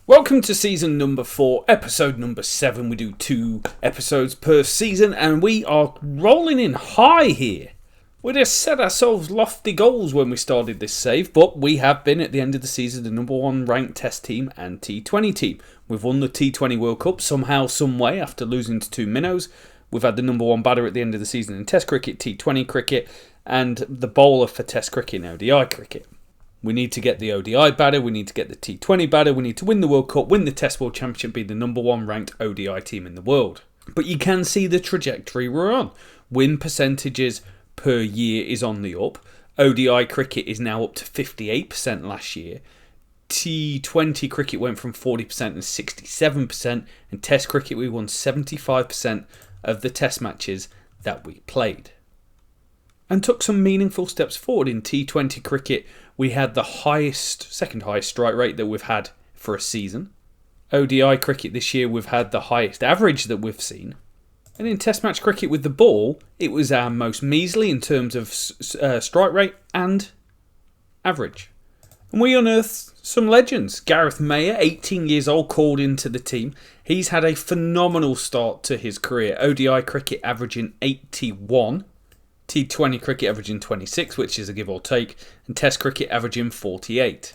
Welcome to season number 4, episode number 7. We do 2 episodes per season and we are rolling in high here. We just set ourselves lofty goals when we started this save, but we have been at the end of the season the number 1 ranked test team and T20 team. We've won the T20 World Cup somehow, some way after losing to 2 minnows. We've had the number 1 batter at the end of the season in test cricket, T20 cricket, and the bowler for test cricket and ODI cricket. We need to get the ODI batter, we need to get the T20 batter, we need to win the World Cup, win the Test World Championship, be the number 1 ranked ODI team in the world. But you can see the trajectory we're on. Win percentages per year is on the up. ODI cricket is now up to 58% last year. T20 cricket went from 40% and 67%, and Test cricket we won 75% of the Test matches that we played. And took some meaningful steps forward. In T20 cricket, we had the second highest strike rate that we've had for a season. ODI cricket this year, we've had the highest average that we've seen. And in Test match cricket with the ball, it was our most measly in terms of strike rate and average. And we unearthed some legends. Gareth Mayer, 18 years old, called into the team. He's had a phenomenal start to his career. ODI cricket averaging 81. T20 cricket averaging 26, which is a give or take, and Test cricket averaging 48.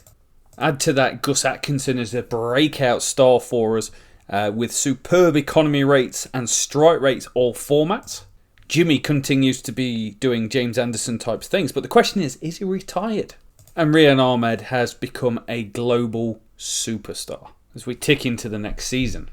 Add to that Gus Atkinson as a breakout star for us with superb economy rates and strike rates all formats. Jimmy continues to be doing James Anderson type things, but the question is he retired? And Rian Ahmed has become a global superstar as we tick into the next season.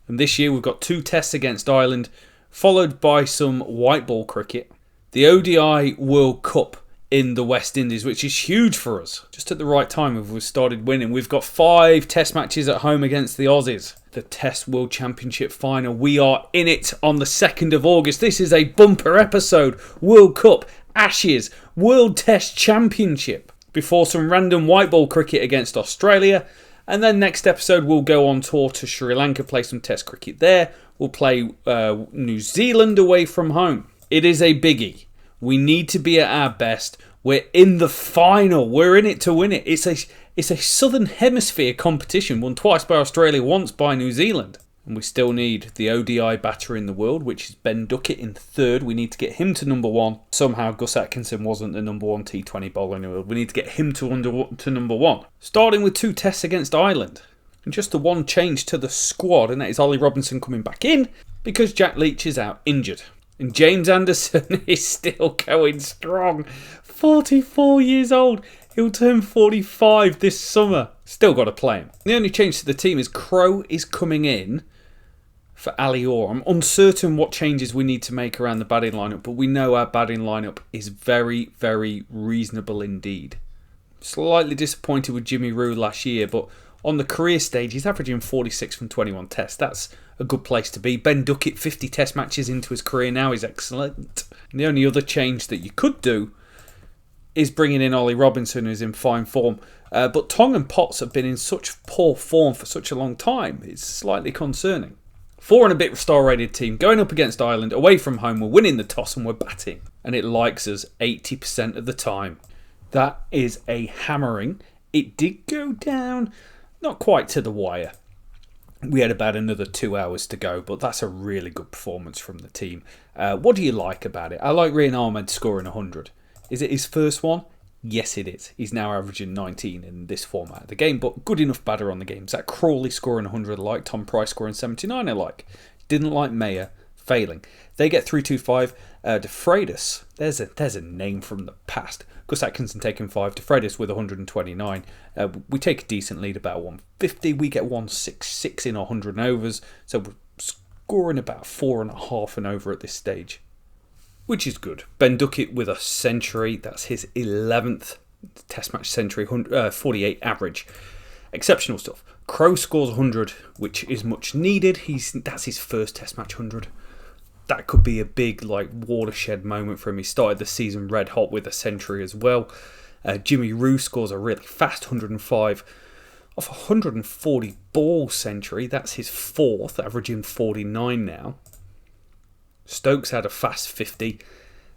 And this year we've got 2 tests against Ireland, followed by some white ball cricket. The ODI World Cup in the West Indies, which is huge for us. Just at the right time we've started winning. We've got 5 test matches at home against the Aussies. The Test World Championship final. We are in it on the 2nd of August. This is a bumper episode. World Cup, Ashes, World Test Championship. Before some random white ball cricket against Australia. And then next episode we'll go on tour to Sri Lanka, play some test cricket there. We'll play New Zealand away from home. It is a biggie. We need to be at our best. We're in the final. We're in it to win it. It's a Southern Hemisphere competition, won twice by Australia, once by New Zealand. And we still need the ODI batter in the world, which is Ben Duckett in 3rd. We need to get him to number 1. Somehow Gus Atkinson wasn't the number 1 T20 bowler in the world. We need to get him to number 1. Starting with 2 tests against Ireland. And just the one change to the squad, and that is Ollie Robinson coming back in because Jack Leach is out injured. And James Anderson is still going strong. 44 years old. He'll turn 45 this summer. Still got to play him. The only change to the team is Crow is coming in for Ali Orr. I'm uncertain what changes we need to make around the batting lineup, but we know our batting lineup is very, very reasonable indeed. Slightly disappointed with Jimmy Rue last year, but on the career stage, he's averaging 46 from 21 tests. That's a good place to be. Ben Duckett, 50 test matches into his career now, is excellent. And the only other change that you could do is bringing in Ollie Robinson, who's in fine form. But Tong and Potts have been in such poor form for such a long time. It's slightly concerning. 4 and a bit star rated team going up against Ireland, away from home. We're winning the toss and we're batting. And it likes us 80% of the time. That is a hammering. It did go down. Not quite to the wire. We had about another 2 hours to go, but that's a really good performance from the team. What do you like about it? I like Rian Ahmed scoring 100. Is it his first one? Yes, it is. He's now averaging 19 in this format of the game, but good enough batter on the game. Zach Crawley scoring 100 I like. Tom Price scoring 79 I like. Didn't like Mayer failing. They get 325. De Freitas, there's a name from the past. Gus Atkinson taking 5. De Freitas with 129. We take a decent lead, about 150. We get 166 in 100 overs. So we're scoring about 4.5 an over at this stage, which is good. Ben Duckett with a century. That's his 11th Test match century. 48 average. Exceptional stuff. Crow scores 100, which is much needed. That's his first Test match 100. That could be a big watershed moment for him. He started the season red hot with a century as well. Jimmy Rue scores a really fast 105 off a 140 ball century. That's his 4th, averaging 49 now. Stokes had a fast 50.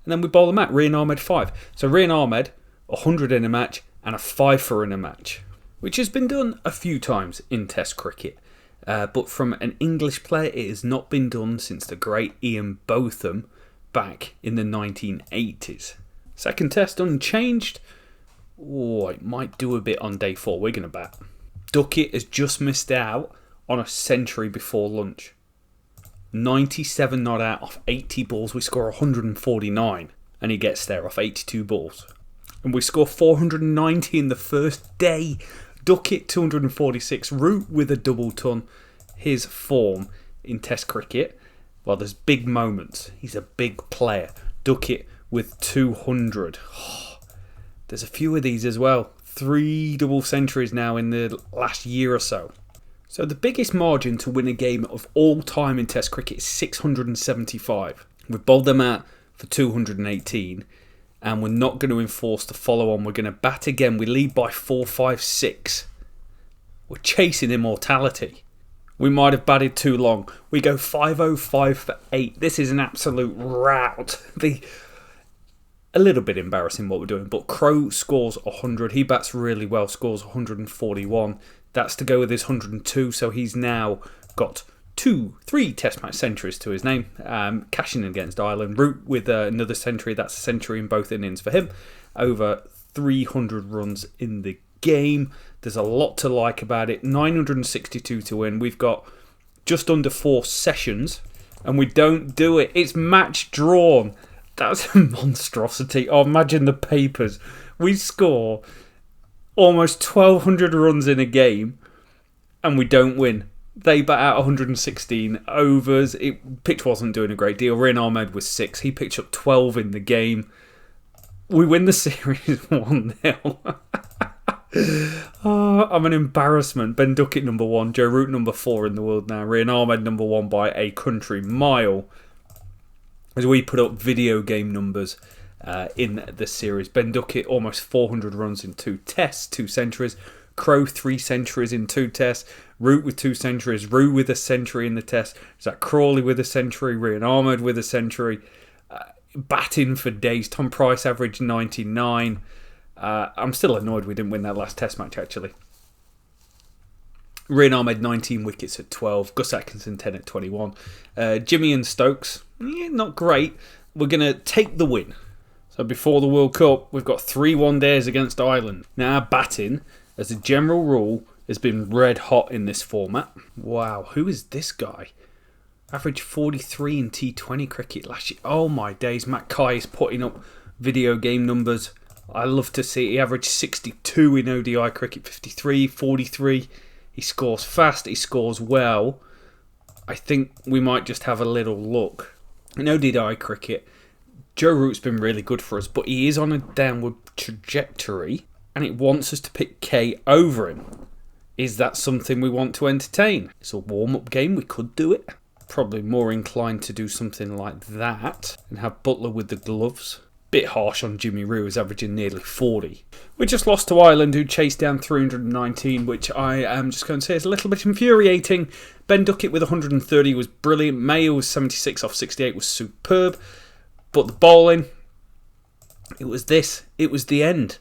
And then we bowl them out. Rian Ahmed 5. So Rian Ahmed, 100 in a match and a 5 in a match. which has been done a few times in Test cricket. But from an English player, it has not been done since the great Ian Botham back in the 1980s. Second Test unchanged. Oh, it might do a bit on day 4. We're going to bat. Duckett has just missed out on a century before lunch. 97 not out off 80 balls. We score 149 and he gets there off 82 balls. And we score 490 in the first day. Duckett 246. Root with a double ton. His form in Test cricket. Well, there's big moments. He's a big player. Duckett with 200. There's a few of these as well. 3 double centuries now in the last year or so. So the biggest margin to win a game of all time in Test cricket is 675. We've bowled them out for 218 and we're not going to enforce the follow on. We're going to bat again. We lead by 4, 5, 6. We're chasing immortality. We might have batted too long. We go 5-0-5 for 8. This is an absolute rout. A little bit embarrassing what we're doing, but Crow scores 100. He bats really well, scores 141. That's to go with his 102, so he's now got 3 Test match centuries to his name. Cashing against Ireland. Root with another century. That's a century in both innings for him. Over 300 runs in the game. There's a lot to like about it. 962 to win. We've got just under 4 sessions, and we don't do it. It's match drawn. That's a monstrosity. Oh, imagine the papers. We score almost 1,200 runs in a game and we don't win. They bat out 116 overs. Pitch wasn't doing a great deal. Rian Ahmed was 6. He picked up 12 in the game. We win the series 1-0. I'm an embarrassment. Ben Duckett number 1. Joe Root number 4 in the world now. Rian Ahmed number 1 by a country mile. As we put up video game numbers in the series. Ben Duckett almost 400 runs in 2 tests, 2 centuries. Crow 3 centuries in 2 tests. Root with 2 centuries. Root with a century in the test. Zach Crawley with a century. Rian Ahmed with a century. Batting for days. Tom Price averaged 99. I'm still annoyed we didn't win that last test match actually. Rian Ahmed 19 wickets at 12. Gus Atkinson 10 at 21. Jimmy and Stokes, not great. We're going to take the win. So before the World Cup, we've got 3 one-days against Ireland. Now our batting, as a general rule, has been red hot in this format. Wow, who is this guy? Averaged 43 in T20 cricket last year. Oh my days, Matt Kai is putting up video game numbers. I love to see it. He averaged 62 in ODI cricket, 53, 43. He scores fast, he scores well. I think we might just have a little look. In ODI cricket, Joe Root's been really good for us, but he is on a downward trajectory and it wants us to pick K over him. Is that something we want to entertain? It's a warm-up game, we could do it. Probably more inclined to do something like that and have Buttler with the gloves. Bit harsh on Jimmy Rue, who's averaging nearly 40. We just lost to Ireland, who chased down 319, which I am just going to say is a little bit infuriating. Ben Duckett with 130 was brilliant. Mayo was 76 off 68, was superb. But the bowling, it was this. It was the end.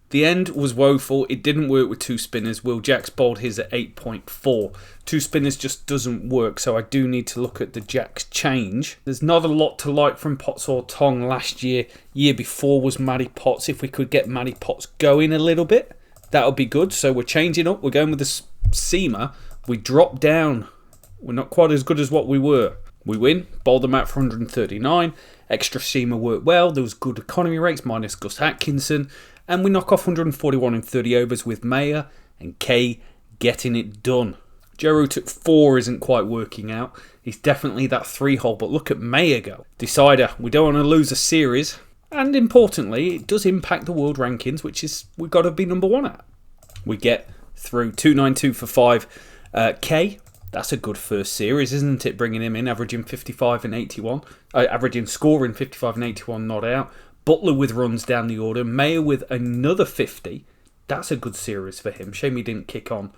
The end was woeful. It didn't work with 2 spinners. Will Jacks bowled his at 8.4. 2 spinners just doesn't work, so I do need to look at the Jacks change. There's not a lot to like from Potts or Tong last year. Year before was Matty Potts. If we could get Matty Potts going a little bit, that would be good. So we're changing up. We're going with the seamer. We drop down. We're not quite as good as what we were. We win. Bowled them out for 139. Extra seamer worked well. There was good economy rates minus Gus Atkinson. And we knock off 141 in 30 overs with Mayer and Kay getting it done. Joe Root at 4 isn't quite working out. He's definitely that 3-hole, but look at Mayer go. Decider, we don't want to lose a series. And importantly, it does impact the world rankings, which is we've got to be number 1 at. We get through 292 for 5. Kay, that's a good first series, isn't it? Bringing him in, averaging 55 and 81. Averaging scoring 55 and 81, not out. Buttler with runs down the order. Mayer with another 50. That's a good series for him. Shame he didn't kick on.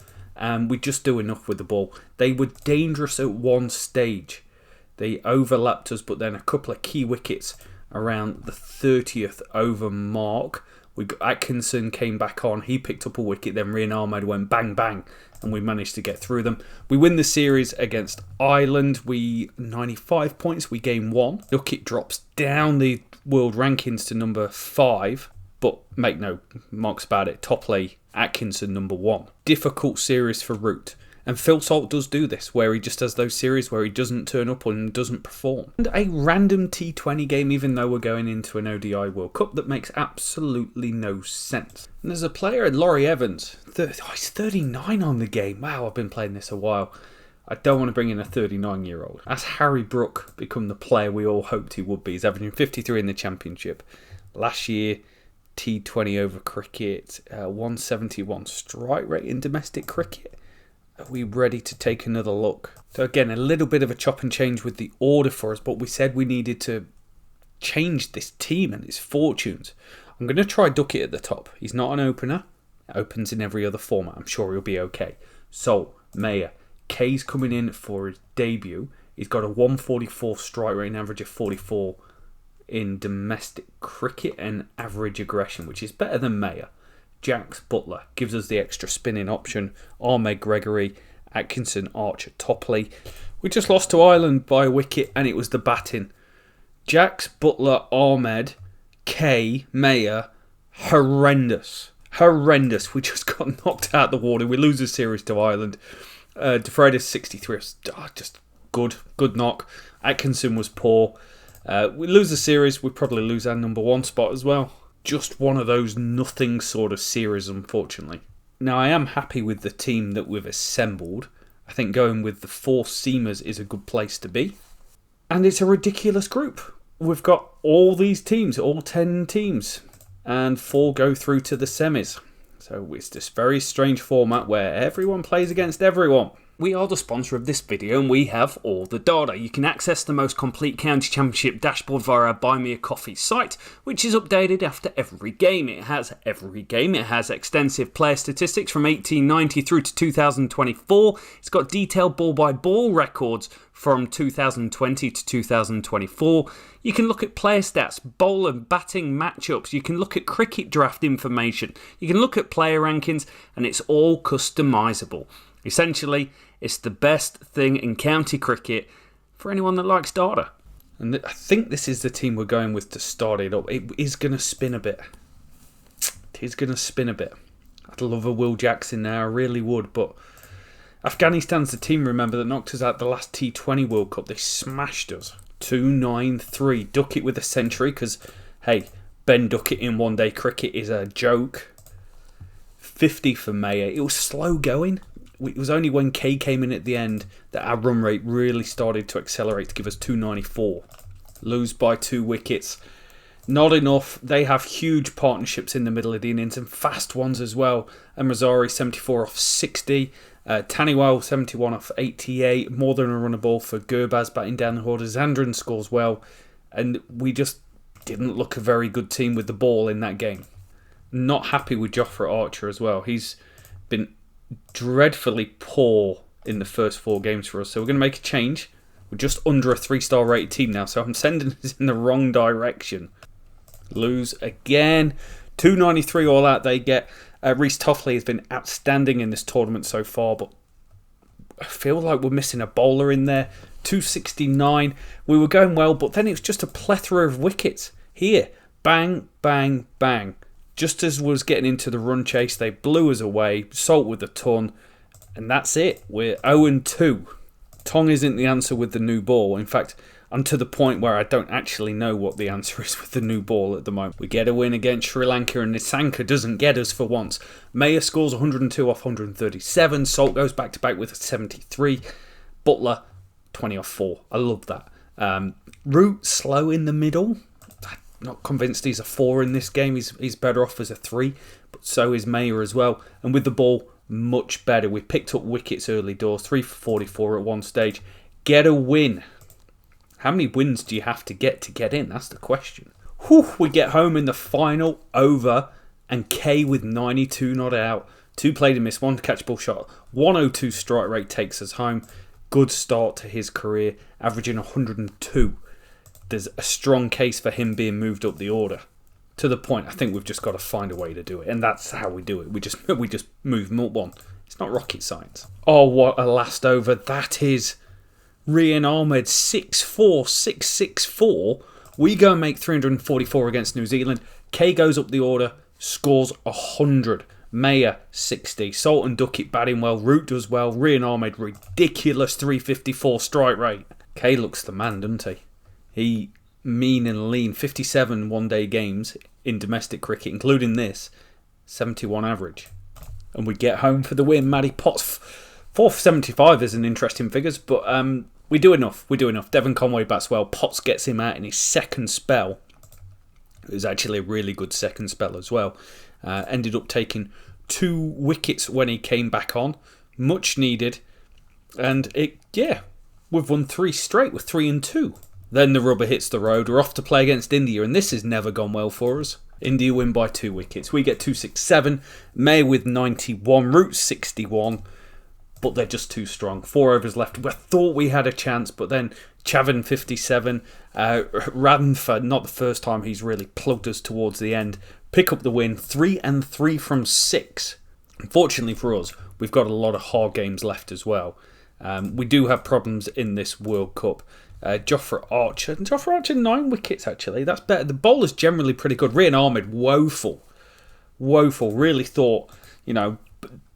We just do enough with the ball. They were dangerous at one stage. They overlapped us, but then a couple of key wickets around the 30th over mark Atkinson came back on, he picked up a wicket, then Rian Ahmed went bang bang, and we managed to get through them. We win the series against Ireland. 95 points, we gain 1. Duckett drops down the world rankings to number 5, but make no marks about it, Topley, Atkinson number 1. Difficult series for Root. And Phil Salt does do this, where he just has those series where he doesn't turn up and doesn't perform. And a random T20 game, even though we're going into an ODI World Cup, that makes absolutely no sense. And there's a player, Laurie Evans, he's 39 on the game. Wow, I've been playing this a while. I don't want to bring in a 39-year-old. Has Harry Brook become the player we all hoped he would be? He's averaging 53 in the Championship. Last year, T20 over cricket, 171 strike rate in domestic cricket. Are we ready to take another look? So again, a little bit of a chop and change with the order for us, but we said we needed to change this team and its fortunes. I'm going to try Duckett at the top. He's not an opener. Opens in every other format. I'm sure he'll be okay. So, Mayer. Kay's coming in for his debut. He's got a 144 strike rate and average of 44 in domestic cricket and average aggression, which is better than Mayer. Jacks, Butler gives us the extra spinning option. Ahmed, Gregory, Atkinson, Archer, Topley. We just lost to Ireland by a wicket and it was the batting. Jacks, Butler, Ahmed, Kay, Mayer, horrendous. Horrendous. We just got knocked out the water. We lose the series to Ireland. DeFreitas 63. Just good knock. Atkinson was poor. We lose the series. We probably lose our number 1 spot as well. Just one of those nothing sort of series, unfortunately. Now, I am happy with the team that we've assembled. I think going with the 4 seamers is a good place to be. And it's a ridiculous group. We've got all these teams, all 10 teams, and 4 go through to the semis. So it's this very strange format where everyone plays against everyone. We are the sponsor of this video and we have all the data. You can access the most complete county championship dashboard via our Buy Me a Coffee site, which is updated after every game. It has extensive player statistics from 1890 through to 2024. It's got detailed ball by ball records from 2020 to 2024. You can look at player stats, bowler and batting matchups. You can look at cricket draft information. You can look at player rankings, and it's all customizable. Essentially, it's the best thing in county cricket for anyone that likes data. And I think this is the team we're going with to start it up. It is going to spin a bit. I'd love a Will Jackson now, I really would, but Afghanistan's the team, remember, that knocked us out the last T20 World Cup. They smashed us. 2-9-3. Duckett with a century, because, hey, Ben Duckett in one-day cricket is a joke. 50 for Mayer. It was slow going. It was only when Kay came in at the end that our run rate really started to accelerate to give us 294. Lose by 2 wickets. Not enough. They have huge partnerships in the middle of the innings and fast ones as well. And Razari 74 off 60. Taniwal 71 off 88. More than a run a ball for Gurbaz batting down the order. Zandran scores well. And we just didn't look a very good team with the ball in that game. Not happy with Jofra Archer as well. He's been dreadfully poor in the first 4 games for us. So we're going to make a change. We're just under a 3-star rated team now. So I'm sending us in the wrong direction. Lose again. 293 all out they get. Reece Toffley has been outstanding in this tournament so far, but I feel like we're missing a bowler in there. 269. We were going well, but then it was just a plethora of wickets. Here, bang, bang, bang. Just as was getting into the run chase, they blew us away. Salt with a ton. And that's it. We're 0-2. Tong isn't the answer with the new ball. In fact, I'm to the point where I don't actually know what the answer is with the new ball at the moment. We get a win against Sri Lanka and Nissanka doesn't get us for once. Mayer scores 102 off 137. Salt goes back-to-back with a 73. Butler, 20 off 4. I love that. Root, slow in the middle. I'm not convinced he's a 4 in this game. He's better off as a 3. But so is Mayer as well. And with the ball, much better. We picked up wickets early doors. 3 for 44 at one stage. Get a win. How many wins do you have to get in? That's the question. Whew, we get home in the final over and Kay with 92 not out. 2 played and missed, 1 catch ball shot. 102 strike rate takes us home. Good start to his career, averaging 102. There's a strong case for him being moved up the order. to the point I think we've just got to find a way to do it, and that's how we do it. We just move them on. It's not rocket science. Oh, what a last over. That is Rian Ahmed 6-4, 6-6-4. We go and make 344 against New Zealand. Kay goes up the order, scores 100. Mayer 60. Salt and Duckett batting well. Root does well. Rian Ahmed ridiculous 354 strike rate. Kay looks the man, doesn't he? He mean and lean. 57 one-day games in domestic cricket, including this. 71 average. And we get home for the win. Matty Potts 475 is an interesting figures, but we do enough. Devon Conway bats well. Potts gets him out in his second spell. It was actually a really good second spell as well. Ended up taking 2 wickets when he came back on. Much needed. And we've won 3 straight with 3 and 2. Then the rubber hits the road. We're off to play against India, and this has never gone well for us. India win by 2 wickets. We get 267. May with 91. Root 61. But they're just too strong. 4 overs left. We thought we had a chance, but then Chavan 57. Radhan, not the first time he's really plugged us towards the end. Pick up the win. 3 and 3 from 6. Unfortunately for us, we've got a lot of hard games left as well. We do have problems in this World Cup. Jofra Archer 9 wickets actually. That's better. The bowler's generally pretty good. Rian Ahmed woeful. Really thought,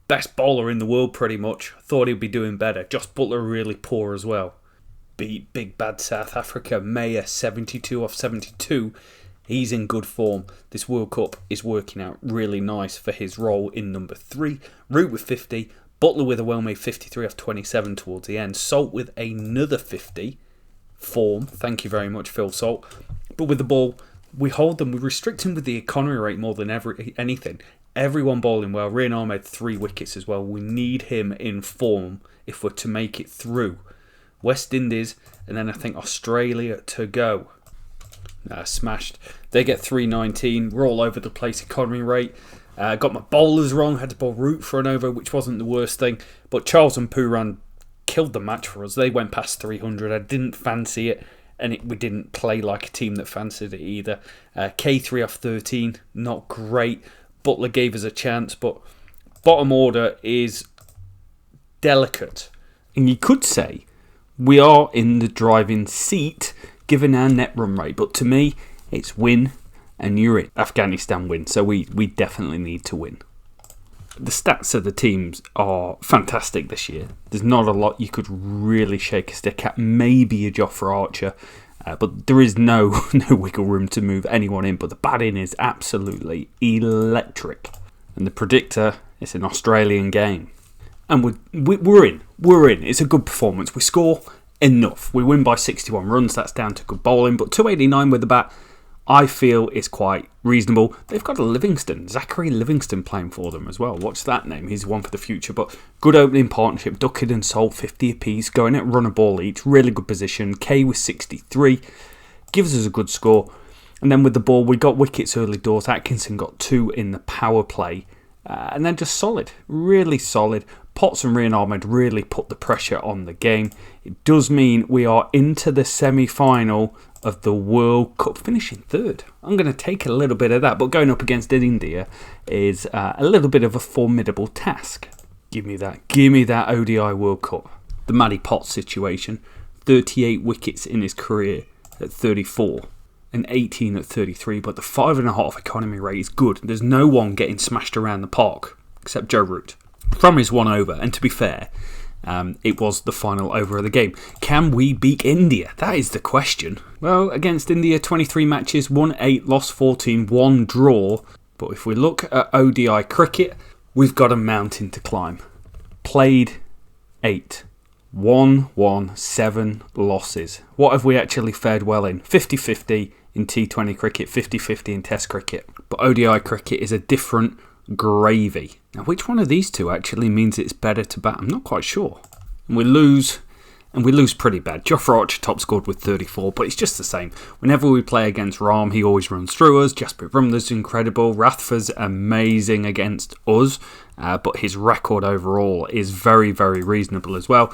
best bowler in the world pretty much. Thought he'd be doing better. Josh Butler really poor as well. Beat big bad South Africa. Mayer 72 off 72. He's in good form. This World Cup is working out really nice for his role in number 3. Root with 50. Butler with a well-made 53 off 27 towards the end. Salt with another 50. Form. Thank you very much, Phil Salt. But with the ball, we hold them. We restrict him with the economy rate more than anything. Everyone bowling well. Rian Ahmed 3 wickets as well. We need him in form if we're to make it through. West Indies and then I think Australia to go. Smashed. They get 319. We're all over the place economy rate. Got my bowlers wrong. Had to bowl Root for an over, which wasn't the worst thing. But Charles and Pooran killed the match for us. They went past 300. I didn't fancy it. And we didn't play like a team that fancied it either. K3 off 13. Not great. Butler gave us a chance. But bottom order is delicate. And you could say we are in the driving seat given our net run rate, but to me, it's win and you're in. Afghanistan win, so we definitely need to win. The stats of the teams are fantastic this year. There's not a lot you could really shake a stick at. Maybe a Jofra Archer, but there is no wiggle room to move anyone in. But the batting is absolutely electric. And the predictor is an Australian game. And we're in. It's a good performance. We score enough. We win by 61 runs. That's down to good bowling. But 289 with the bat, I feel is quite reasonable. They've got a Livingston, Zachary Livingston playing for them as well. What's that name? He's one for the future. But good opening partnership. Duckett and Salt, 50 apiece. Going at run a ball each. Really good position. Kay with 63. Gives us a good score. And then with the ball, we got wickets early doors. Atkinson got 2 in the power play. And then just solid. Really solid. Potts and Rian Ahmed really put the pressure on the game. It does mean we are into the semi-final of the World Cup, finishing 3rd. I'm going to take a little bit of that, but going up against India is a little bit of a formidable task. Give me that ODI World Cup. The Matty Potts situation, 38 wickets in his career at 34 and 18 at 33, but the 5.5 economy rate is good. There's no one getting smashed around the park except Joe Root. From his 1 over, and to be fair, it was the final over of the game. Can we beat India? That is the question. Well, against India, 23 matches, won 8, lost 14, 1 draw. But if we look at ODI cricket, we've got a mountain to climb. Played 8, won 7 losses. What have we actually fared well in? 50-50 in T20 cricket, 50-50 in Test cricket. But ODI cricket is a different gravy. Now, which one of these two actually means it's better to bat? I'm not quite sure. And we lose and we lose pretty bad. Jofra Archer top scored with 34, but it's just the same. Whenever we play against Rahm, he always runs through us. Jasper Rumler's incredible. Rathford's amazing against us, but his record overall is very, very reasonable as well.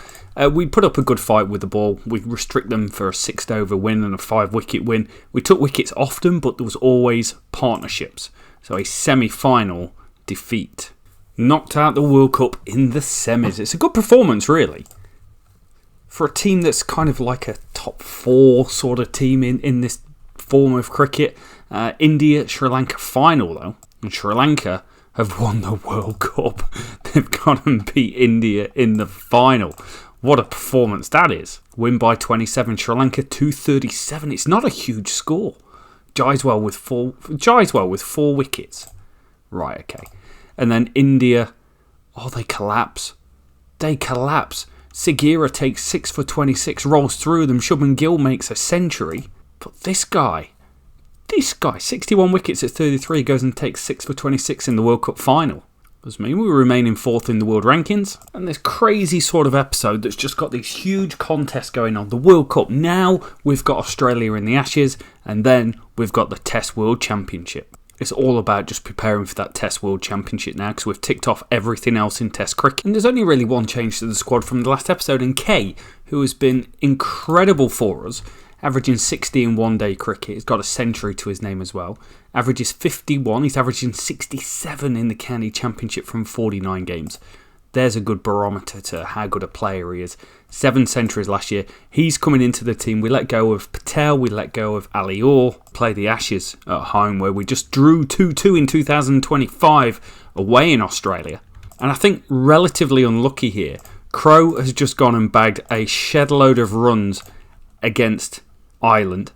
We put up a good fight with the ball. We restrict them for a 6-over win and a 5-wicket win. We took wickets often, but there was always partnerships. So a semi-final defeat. Knocked out the World Cup in the semis. It's a good performance, really, for a team that's kind of like a top 4 sort of team in this form of cricket. India, Sri Lanka final, though. And Sri Lanka have won the World Cup. They've gone and beat India in the final. What a performance that is. Win by 27, Sri Lanka 237. It's not a huge score. Jaiswal with 4 wickets. Right, okay. And then India, they collapse. Sagira takes 6 for 26, rolls through them. Shubman Gill makes a century. But this guy, 61 wickets at 33, goes and takes 6 for 26 in the World Cup final. Does mean we remain in 4th in the world rankings. And this crazy sort of episode that's just got these huge contests going on. The World Cup. Now we've got Australia in the Ashes, and then we've got the Test World Championship. It's all about just preparing for that Test World Championship now, because we've ticked off everything else in Test cricket. And there's only really one change to the squad from the last episode, and Kay, who has been incredible for us, averaging 60 in one-day cricket. He's got a century to his name as well. Averages 51. He's averaging 67 in the County Championship from 49 games. There's a good barometer to how good a player he is. 7 centuries last year. He's coming into the team. We let go of Patel. We let go of Ali Orr. Play the Ashes at home, where we just drew 2-2 in 2025 away in Australia. And I think relatively unlucky here. Crowe has just gone and bagged a shed load of runs against Ireland.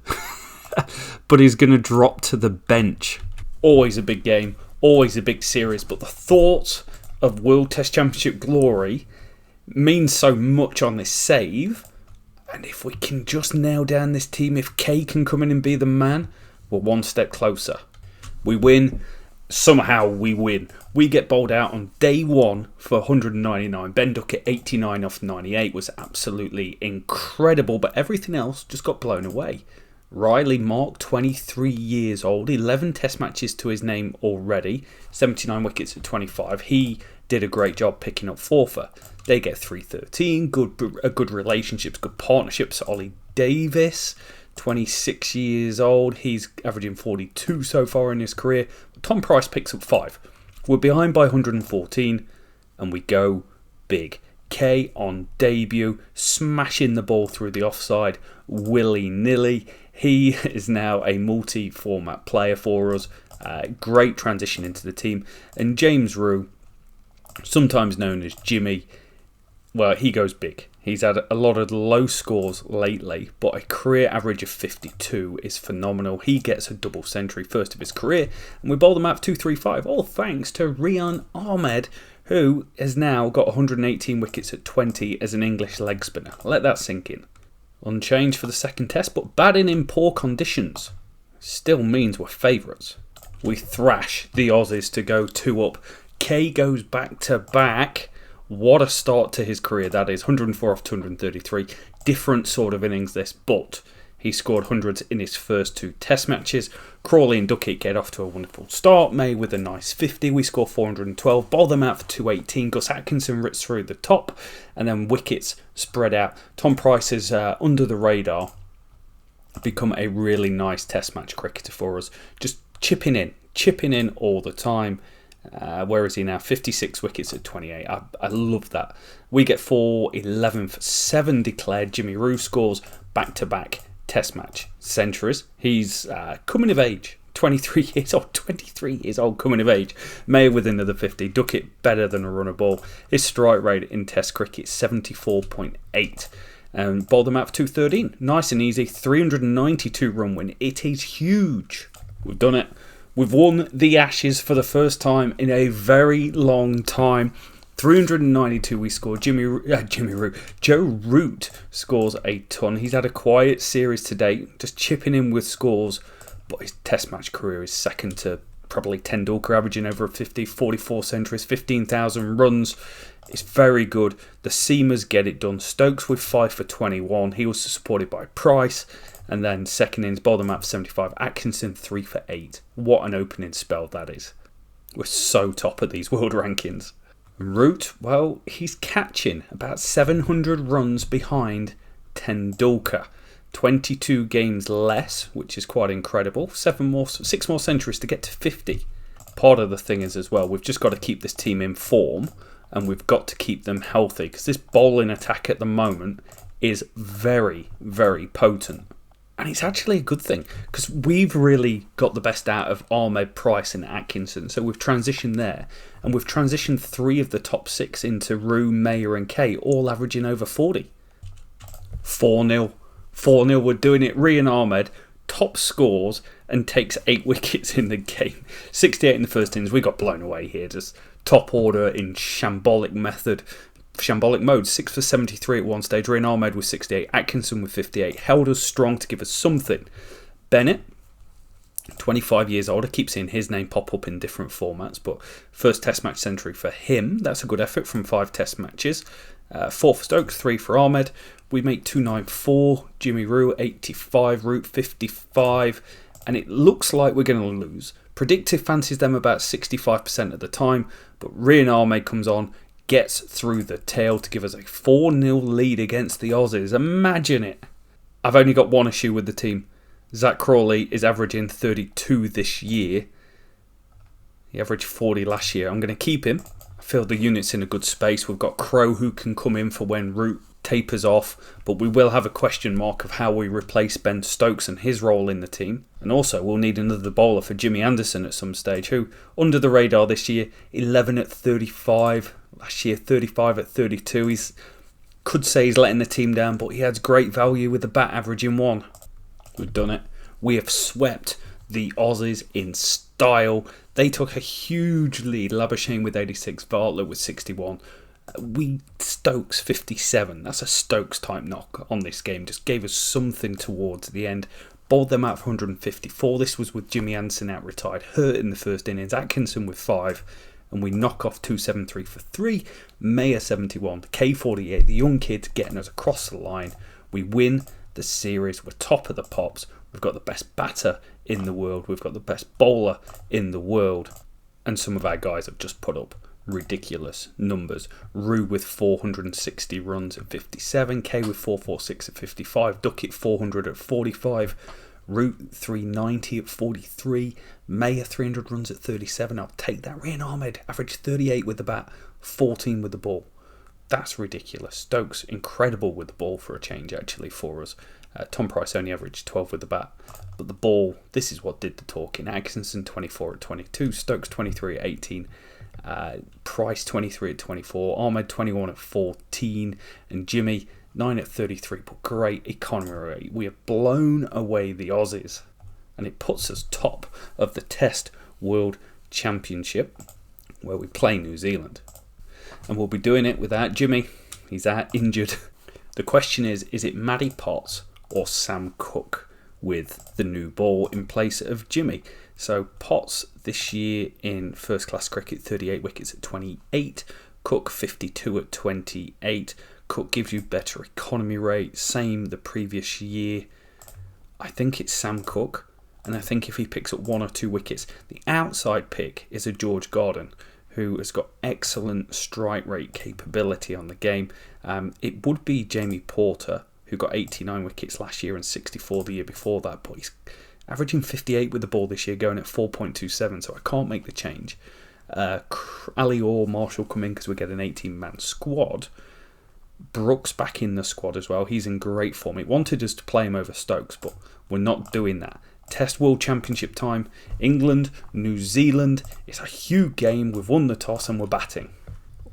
But he's going to drop to the bench. Always a big game. Always a big series. But the thought of World Test Championship glory means so much on this save, and if we can just nail down this team, if Kay can come in and be the man, we're one step closer. We win. Somehow we win. We get bowled out on day 1 for 199. Ben Duckett 89 off 98 was absolutely incredible, but everything else just got blown away. Riley Mark, 23 years old, 11 test matches to his name already, 79 wickets at 25. He did a great job picking up 4 for. They get 313, good relationships, good partnerships. Ollie Davis, 26 years old, he's averaging 42 so far in his career. Tom Price picks up 5. We're behind by 114, and we go big. Kay on debut, smashing the ball through the offside, willy-nilly. He is now a multi-format player for us. Great transition into the team. And James Rue, sometimes known as Jimmy, well, he goes big. He's had a lot of low scores lately, but a career average of 52 is phenomenal. He gets a double century, first of his career, and we bowled him out 235, all thanks to Rian Ahmed, who has now got 118 wickets at 20 as an English leg spinner. Let that sink in. Unchanged for the second test, but batting in poor conditions still means we're favourites. We thrash the Aussies to go 2 up. Kay goes back to back. What a start to his career that is. 104 off 233. Different sort of innings this, but he scored hundreds in his first 2 test matches. Crawley and Duckett get off to a wonderful start. May with a nice 50. We score 412. Bowl them out for 218. Gus Atkinson rips through the top. And then wickets spread out. Tom Price is under the radar. Become a really nice test match cricketer for us. Just chipping in all the time. Where is he now? 56 wickets at 28. I love that. We get 4, 11 for 7 declared. Jimmy Rue scores back-to-back test match centuries. He's coming of age. 23 years old, coming of age. May with another 50. Duckett better than a runner ball. His strike rate in test cricket 74.8. And bowled them out for 213. Nice and easy. 392 run win. It is huge. We've done it. We've won the Ashes for the first time in a very long time. 392 we scored. Joe Root scores a ton. He's had a quiet series to date, just chipping in with scores, but his test match career is second to probably Tendulkar, averaging over 50, 44 centuries, 15,000 runs. It's very good. The seamers get it done. Stokes with 5 for 21. He was supported by Price. And then second innings, bowled them out for 75. Atkinson 3 for 8. What an opening spell that is. We're so top at these world rankings. Root, well, he's catching about 700 runs behind Tendulkar. 22 games less, which is quite incredible. 6 more centuries to get to 50. Part of the thing is as well, we've just got to keep this team in form and we've got to keep them healthy because this bowling attack at the moment is very, very potent. And it's actually a good thing because we've really got the best out of Ahmed, Price and Atkinson. So we've transitioned there and we've transitioned 3 of the top 6 into Rue, Mayer and Kay, all averaging over 40. 4-0. 4-0, we're doing it. Rian Ahmed, top scores and takes 8 wickets in the game. 68 in the first innings. We got blown away here. Just top order in shambolic mode. 6 for 73 at one stage. Rian Ahmed with 68. Atkinson with 58. Held us strong to give us something. Bennett, 25 years old. I keep seeing his name pop up in different formats, but first test match century for him. That's a good effort from 5 test matches. 4 for Stokes, 3 for Ahmed. We make 294. Jimmy Rue 85. Root 55. And it looks like we're going to lose. Predictive fancies them about 65% of the time, but Rian Ahmed comes on, gets through the tail to give us a 4-0 lead against the Aussies. Imagine it. I've only got one issue with the team. Zach Crawley is averaging 32 this year. He averaged 40 last year. I'm going to keep him. I feel the unit's in a good space. We've got Crow who can come in for when Root tapers off, but we will have a question mark of how we replace Ben Stokes and his role in the team. And also we'll need another bowler for Jimmy Anderson at some stage, who under the radar this year, 11 at 35, last year 35 at 32. Could say he's letting the team down, but he adds great value with the bat averaging 1. We've done it. We have swept the Aussies in style. They took a huge lead. Labuschagne with 86, Bartlett with 61. Stokes 57. That's a Stokes type knock on this game. Just gave us something towards the end. Bowled them out for 154. This was with Jimmy Anderson out retired, hurt in the first innings. Atkinson with 5. And we knock off 273 for 3. Mayer 71. K48. The young kids getting us across the line. We win the series. We're top of the pops. We've got the best batter in the world. We've got the best bowler in the world. And some of our guys have just put up ridiculous numbers. Rue with 460 runs at 57. K with 446 at 55. Duckett 400 at 45. Root 390 at 43. Mayer 300 runs at 37. I'll take that. Rian Ahmed averaged 38 with the bat, 14 with the ball. That's ridiculous. Stokes incredible with the ball for a change actually for us. Tom Price only averaged 12 with the bat. But the ball, this is what did the talking. Atkinson 24 at 22. Stokes 23 at 18. Price 23 at 24. Ahmed 21 at 14. And Jimmy 9 at 33. But great economy rate. We have blown away the Aussies. And it puts us top of the Test World Championship, where we play New Zealand. And we'll be doing it without Jimmy. He's out injured. The question is it Matty Potts or Sam Cook with the new ball in place of Jimmy? So Potts this year in first class cricket, 38 wickets at 28. Cook 52 at 28. Cook gives you better economy rate. Same the previous year. I think it's Sam Cook. And I think if he picks up 1 or 2 wickets, the outside pick is a George Garden, who has got excellent strike rate capability on the game. It would be Jamie Porter, who got 89 wickets last year and 64 the year before that, but he's averaging 58 with the ball this year, going at 4.27, so I can't make the change. Ali or Marshall come in because we get an 18-man squad. Brooks back in the squad as well. He's in great form. It wanted us to play him over Stokes, but we're not doing that. Test World Championship time. England, New Zealand. It's a huge game. We've won the toss and we're batting.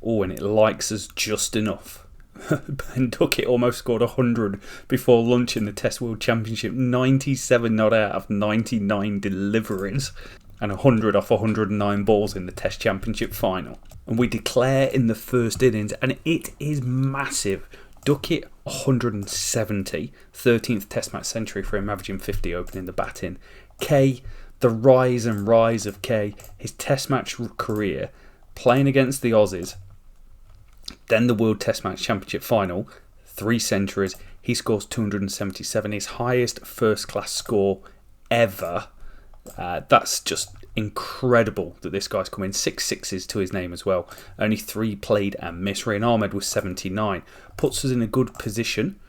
Oh, and it likes us just enough. Ben Duckett almost scored 100 before lunch in the Test World Championship. 97 not out of 99 deliveries. And 100 off 109 balls in the Test Championship final. And we declare in the first innings, and it is massive. Duckett 170, 13th Test match century for him, averaging 50 opening the batting. Kay, the rise and rise of Kay, his Test match career, playing against the Aussies, Then the World Test Match Championship final, 3 centuries. He scores 277, his highest first-class score ever. That's just incredible that this guy's come in. 6 sixes to his name as well. Only 3 played and missed. Rehan Ahmed was 79. Puts us in a good position,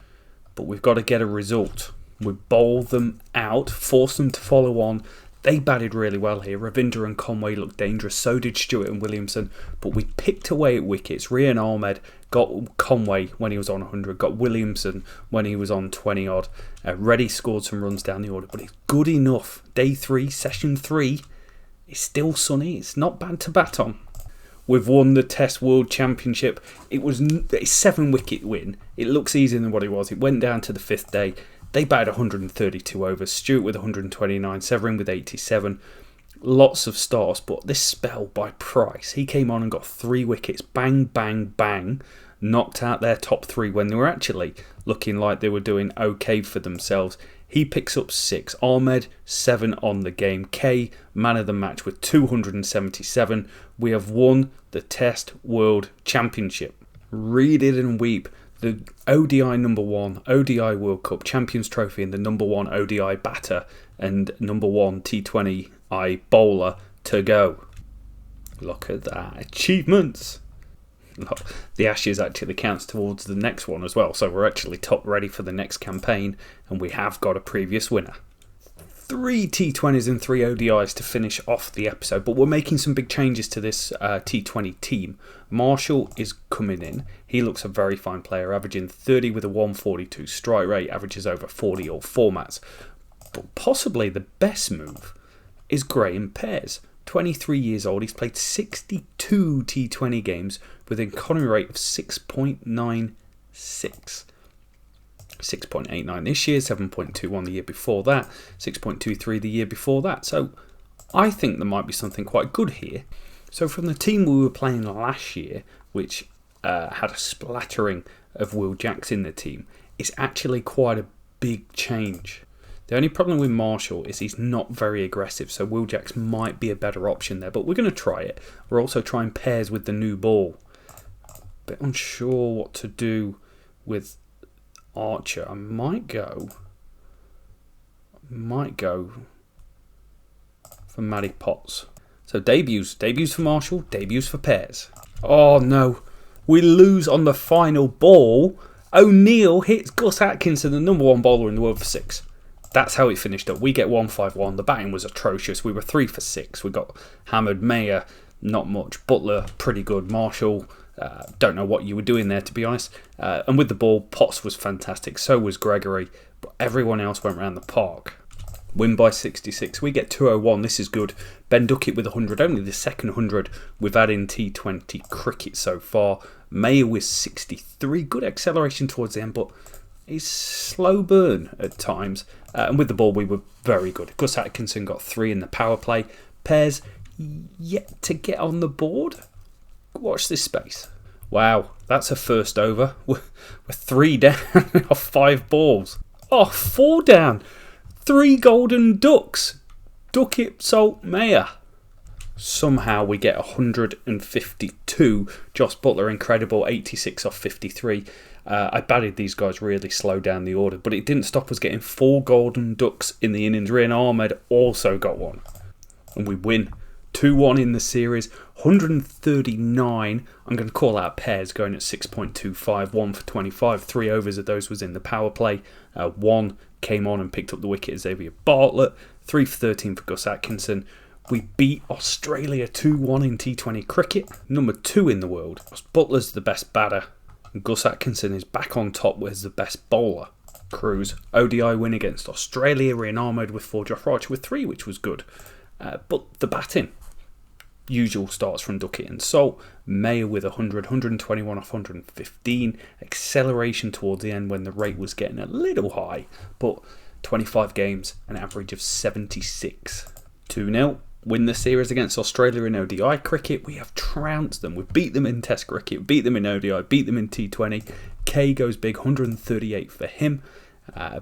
but we've got to get a result. We bowl them out, force them to follow on. They batted really well here. Ravindra and Conway looked dangerous. So did Stewart and Williamson. But we picked away at wickets. Rehan Ahmed got Conway when he was on 100. Got Williamson when he was on 20 odd. Reddy scored some runs down the order. But it's good enough. Day 3, session 3. It's still sunny. It's not bad to bat on. We've won the Test World Championship. It's a 7-wicket win. It looks easier than what it was. It went down to the 5th day. They batted 132 overs. Stewart with 129, Severin with 87. Lots of stars, but this spell by Price, he came on and got 3 wickets. Bang, bang, bang. Knocked out their top 3 when they were actually looking like they were doing okay for themselves. He picks up 6. Ahmed, 7 on the game. K, man of the match with 277. We have won the Test World Championship. Read it and weep. The ODI number 1, ODI World Cup Champions Trophy, and the number 1 ODI batter and number 1 T20I bowler to go. Look at that. Achievements. Look, the Ashes actually counts towards the next one as well, so we're actually top ready for the next campaign, and we have got a previous winner. 3 T20s and 3 ODIs to finish off the episode, but we're making some big changes to this T20 team. Marshall is coming in. He looks a very fine player, averaging 30 with a 142 strike rate, averages over 40 all formats. But possibly the best move is Graham Pears. 23 years old, he's played 62 T20 games with an economy rate of 6.96. 6.89 this year, 7.21 the year before that, 6.23 the year before that. So I think there might be something quite good here. So from the team we were playing last year, which had a splattering of Will Jacks in the team, it's actually quite a big change. The only problem with Marshall is he's not very aggressive, so Will Jacks might be a better option there, but we're going to try it. We're also trying Pears with the new ball. Bit unsure what to do with Archer. I might go for Matty Potts. So debuts for Marshall, debuts for Pears. Oh no, we lose on the final ball. O'Neill hits Gus Atkinson, the number 1 bowler in the world, for 6. That's how it finished up. We get 151. The batting was atrocious. We were 3 for 6. We got hammered. Mayer, not much. Butler, pretty good. Marshall, don't know what you were doing there, to be honest. And with the ball, Potts was fantastic. So was Gregory. But everyone else went round the park. Win by 66. We get 201. This is good. Ben Duckett with 100. Only the second 100 we've had in T20 cricket so far. Mayer with 63. Good acceleration towards the end, but he's slow burn at times. And with the ball, we were very good. Gus Atkinson got 3 in the power play. Pears yet to get on the board. Watch this space. Wow, that's a first over. We're 3 down off 5 balls. Oh, 4 down. 3 golden ducks. Duckett, Salt, Mayer. Somehow we get 152. Joss Butler, incredible, 86 off 53. I batted these guys really slow down the order, but it didn't stop us getting 4 golden ducks in the innings. Rehan Ahmed also got 1. And we win 2-1 in the series. 139. I'm going to call out Pears going at 6.25. 1 for 25. 3 overs of those was in the power play. 1 came on and picked up the wicket, Xavier Bartlett. 3 for 13 for Gus Atkinson. We beat Australia 2-1 in T20 cricket. Number 2 in the world. Butler's the best batter. And Gus Atkinson is back on top as the best bowler. Cruz, ODI win against Australia. Rehan Ahmed with 4. Josh Archer with 3, which was good. But the batting, usual starts from Duckett and Salt. Mayer with 100, 121 off 115. Acceleration towards the end when the rate was getting a little high. But 25 games, an average of 76. 2-0. Win the series against Australia in ODI cricket. We have trounced them. We've beat them in Test cricket, beat them in ODI, beat them in T20. K goes big, 138 for him. 1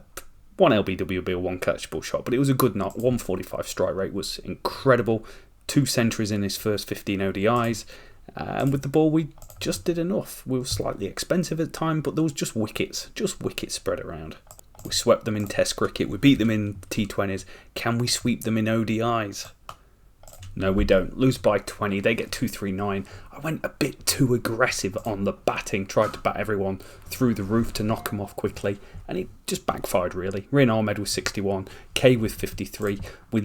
LBWB, 1 catchable shot, but it was a good knot. 145 strike rate was incredible. 2 centuries in his first 15 ODIs. And with the ball, we just did enough. We were slightly expensive at the time, but there was just wickets spread around. We swept them in Test cricket. We beat them in T20s. Can we sweep them in ODIs? No, we don't. Lose by 20. They get 239. I went a bit too aggressive on the batting. Tried to bat everyone through the roof to knock them off quickly. And it just backfired, really. Rehan Ahmed with 61. K with 53. We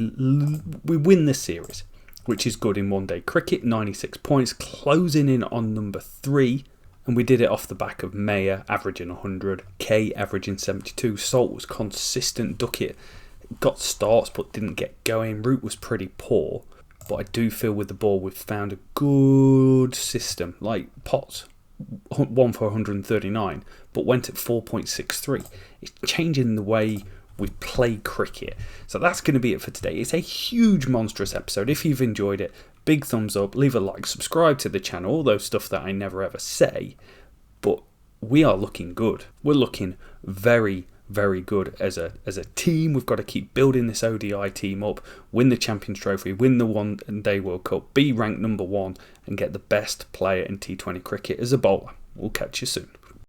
win the series, which is good in one-day cricket. 96 points. Closing in on number 3. And we did it off the back of Mayer averaging 100. K averaging 72. Salt was consistent. Duckett got starts but didn't get going. Root was pretty poor. But I do feel with the ball we've found a good system. Like Potts, 1 for 139, but went at 4.63. It's changing the way we play cricket. So that's going to be it for today. It's a huge, monstrous episode. If you've enjoyed it, big thumbs up, leave a like, subscribe to the channel, all those stuff that I never ever say. But we are looking good. We're looking very, very good as a team. We've got to keep building this ODI team up, win the Champions Trophy, win the One Day World Cup, be ranked number 1 and get the best player in T20 cricket as a bowler. We'll catch you soon.